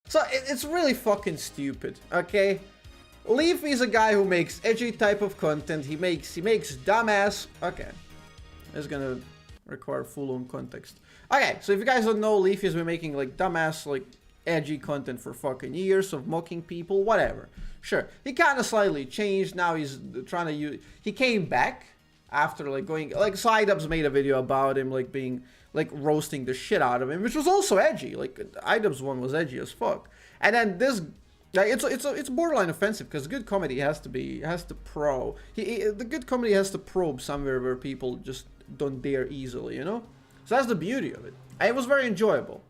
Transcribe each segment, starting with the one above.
So it's really fucking stupid, okay? Leafy is a guy who makes edgy type of content. He makes dumbass. Okay, it's gonna require full-on context. Okay, so if you guys don't know, Leafy has been making like dumbass, like edgy content for fucking years of mocking people, whatever. Sure, he kind of slightly changed. Now he's trying to use. He came back after like going like Azzapp made a video about him like being like roasting the shit out of him, which was also edgy. Like Azapp's one was edgy as fuck, and then this. Like it's borderline offensive because good comedy the good comedy has to probe somewhere where people just don't dare easily, you know. So that's the beauty of it. And it was very enjoyable,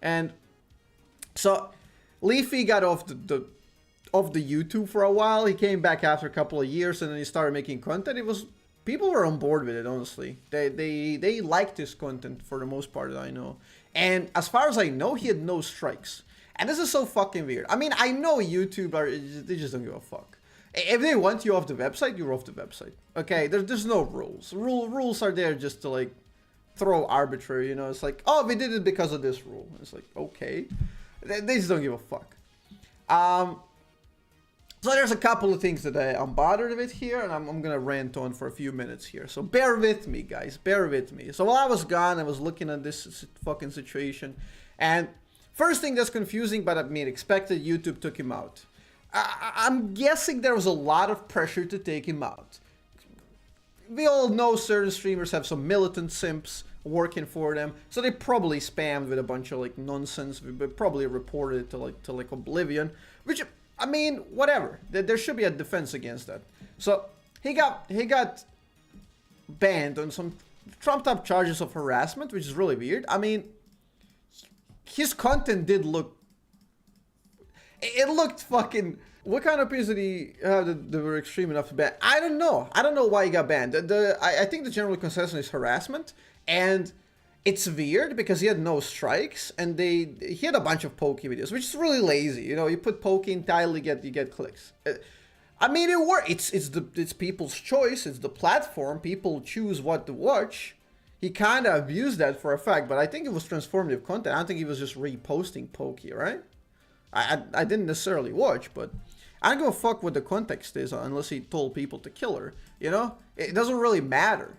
and so Leafy got off the YouTube for a while. He came back after a couple of years, and then he started making content. People were on board with it, honestly. They liked his content for the most part that I know, and as far as I know, he had no strikes. And this is so fucking weird. I mean, I know YouTube they just don't give a fuck. If they want you off the website, you're off the website. Okay, there's no rules. Rules are there just to like throw arbitrary, you know. It's like, oh, we did it because of this rule. It's like, okay. They just don't give a fuck. So there's a couple of things that I'm bothered with here, and I'm gonna rant on for a few minutes here. So bear with me, guys. Bear with me. So while I was gone, I was looking at this fucking situation, and first thing that's confusing, but I mean expected, YouTube took him out. I'm guessing there was a lot of pressure to take him out. We all know certain streamers have some militant simps working for them, so they probably spammed with a bunch of like nonsense. We probably reported it to like oblivion, which I mean, whatever. There should be a defense against that. So he got banned on some trumped up charges of harassment, which is really weird. I mean, his content did look. It looked fucking. What kind of opinions did he have that were extreme enough to ban? I don't know. I don't know why he got banned. I think the general consensus is harassment, and it's weird because he had no strikes, and he had a bunch of pokey videos, which is really lazy. You know, you put pokey in title, you get clicks. I mean, it works. It's people's choice. It's the platform. People choose what to watch. He kind of abused that for a fact, but I think it was transformative content. I don't think he was just reposting pokey, right? I didn't necessarily watch, but I don't give a fuck what the context is unless he told people to kill her. You know, it doesn't really matter.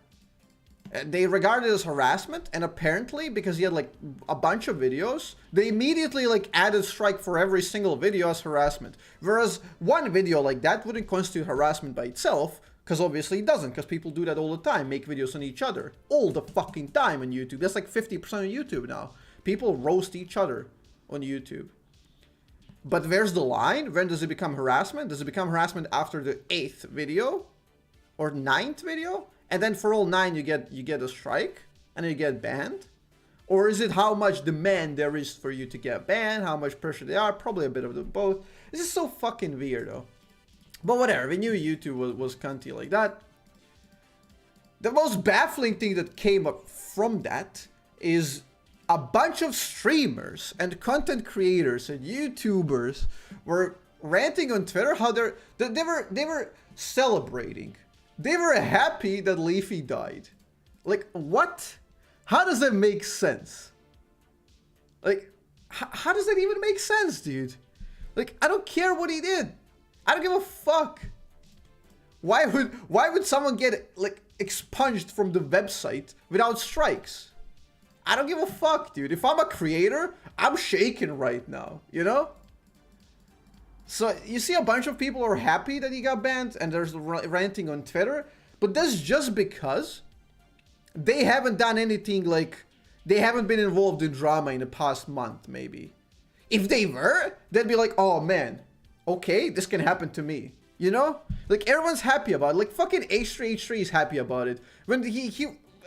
They regarded it as harassment, and apparently because he had like a bunch of videos, they immediately like added strike for every single video as harassment. Whereas one video like that wouldn't constitute harassment by itself, because obviously it doesn't, because people do that all the time, make videos on each other all the fucking time on YouTube. That's like 50% of YouTube now. People roast each other on YouTube. But where's the line? When does it become harassment? Does it become harassment after the 8th video or 9th video? And then for all 9 you get a strike and then you get banned? Or is it how much demand there is for you to get banned, how much pressure they are? Probably a bit of the both. This is so fucking weird though. But whatever, we knew YouTube was cunty like that. The most baffling thing that came up from that is a bunch of streamers and content creators and YouTubers were ranting on Twitter how they were celebrating. They were happy that Leafy died. Like, what? How does that make sense? Like, how does that even make sense, dude? Like, I don't care what he did. I don't give a fuck. Why would someone get like expunged from the website without strikes? I don't give a fuck, dude. If I'm a creator, I'm shaking right now, you know? So you see a bunch of people are happy that he got banned and there's ranting on Twitter, but that's just because they haven't done anything, like they haven't been involved in drama in the past month, maybe. If they were, they'd be like, oh man, okay, this can happen to me, you know? Like everyone's happy about it. Like fucking H3 is happy about it. When he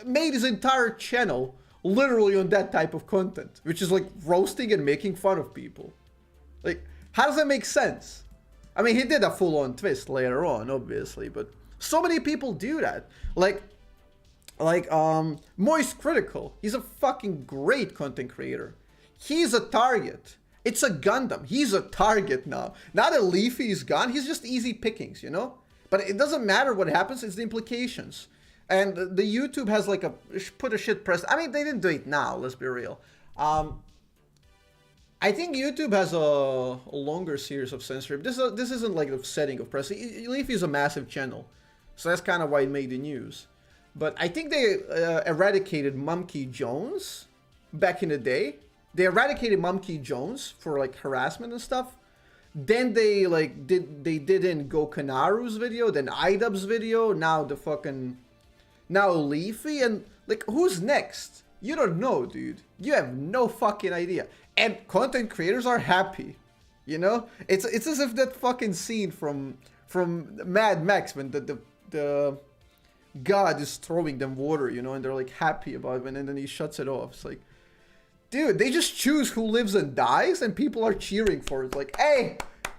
made his entire channel literally on that type of content, which is like roasting and making fun of people. Like, how does that make sense? I mean, he did a full-on twist later on, obviously, but so many people do that. Like Moist Critical. He's a fucking great content creator. He's a target. It's a Gundam. He's a target now. Now that Leafy is gone, he's just easy pickings, you know? But it doesn't matter what happens, it's the implications. And the YouTube has like put a shit press. I mean, they didn't do it now, let's be real. I think YouTube has a longer series of censorship. This isn't like the setting of press. Leafy is a massive channel, so that's kind of why it made the news. But I think they eradicated Mumkey Jones back in the day. They eradicated Mumkey Jones for like harassment and stuff. Then they like did in Go Kanaru's video, then iDubbbz's video, now Leafy, and like who's next? You don't know, dude. You have no fucking idea. And content creators are happy. You know? It's as if that fucking scene from Mad Max when the god is throwing them water, you know, and they're like happy about it, and then he shuts it off. It's like, dude, they just choose who lives and dies, and people are cheering for it. Like, hey,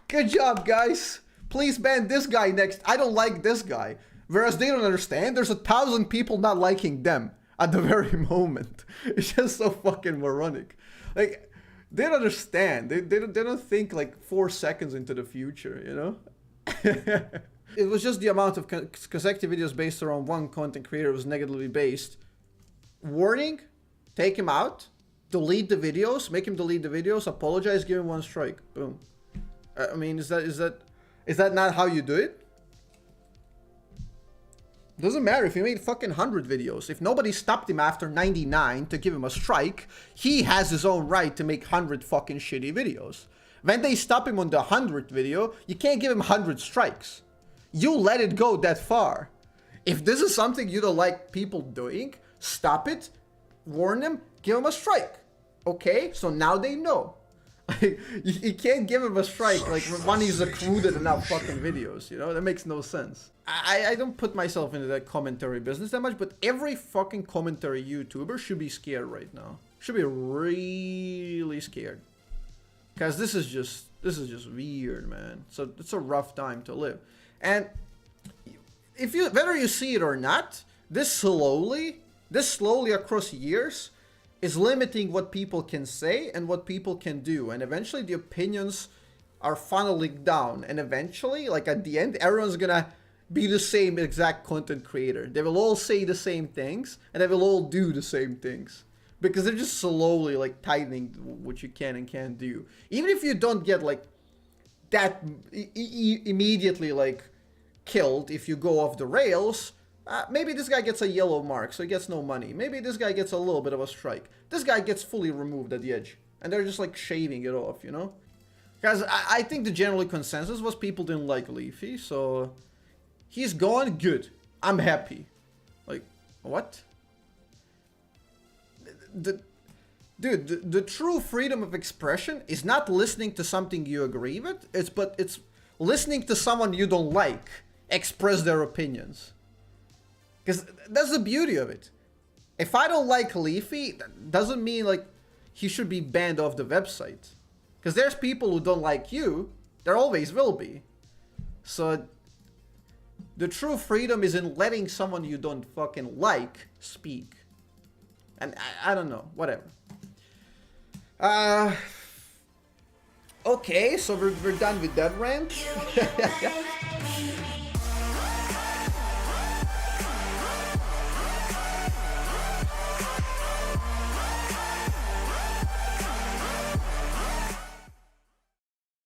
good job, guys. Please ban this guy next. I don't like this guy. Whereas they don't understand, there's 1,000 people not liking them at the very moment. It's just so fucking moronic. Like, they don't understand. They don't think like 4 seconds into the future, you know? It was just the amount of consecutive videos based around one content creator was negatively based. Warning, take him out, delete the videos, make him delete the videos, apologize, give him 1 strike. Boom. I mean, is that not how you do it? Doesn't matter if he made fucking 100 videos. If nobody stopped him after 99 to give him a strike, he has his own right to make 100 fucking shitty videos. When they stop him on the 100th video, you can't give him 100 strikes. You let it go that far. If this is something you don't like people doing, stop it, warn them, give them a strike. Okay? So now they know. You can't give him a strike like when he's accrued enough fucking videos, you know? That makes no sense. I don't put myself into that commentary business that much, but every fucking commentary YouTuber should be scared right now. Should be really scared. Because this is just weird, man. So it's a rough time to live. And if you, whether you see it or not, this slowly across years is limiting what people can say and what people can do. And eventually the opinions are funneling down. And eventually, like at the end, everyone's gonna be the same exact content creator. They will all say the same things and they will all do the same things. Because they're just slowly like tightening what you can and can't do. Even if you don't get like that immediately like killed if you go off the rails, maybe this guy gets a yellow mark so he gets no money. Maybe this guy gets a little bit of a strike. This guy gets fully removed at the edge and they're just like shaving it off, you know? Because I think the general consensus was people didn't like Leafy, so he's gone, good. I'm happy. Like, what? The true freedom of expression is not listening to something you agree with, it's listening to someone you don't like express their opinions. Because that's the beauty of it. If I don't like Leafy, that doesn't mean like he should be banned off the website. Because there's people who don't like you, there always will be. So the true freedom is in letting someone you don't fucking like speak. And I don't know, whatever. Okay, so we're done with that rant.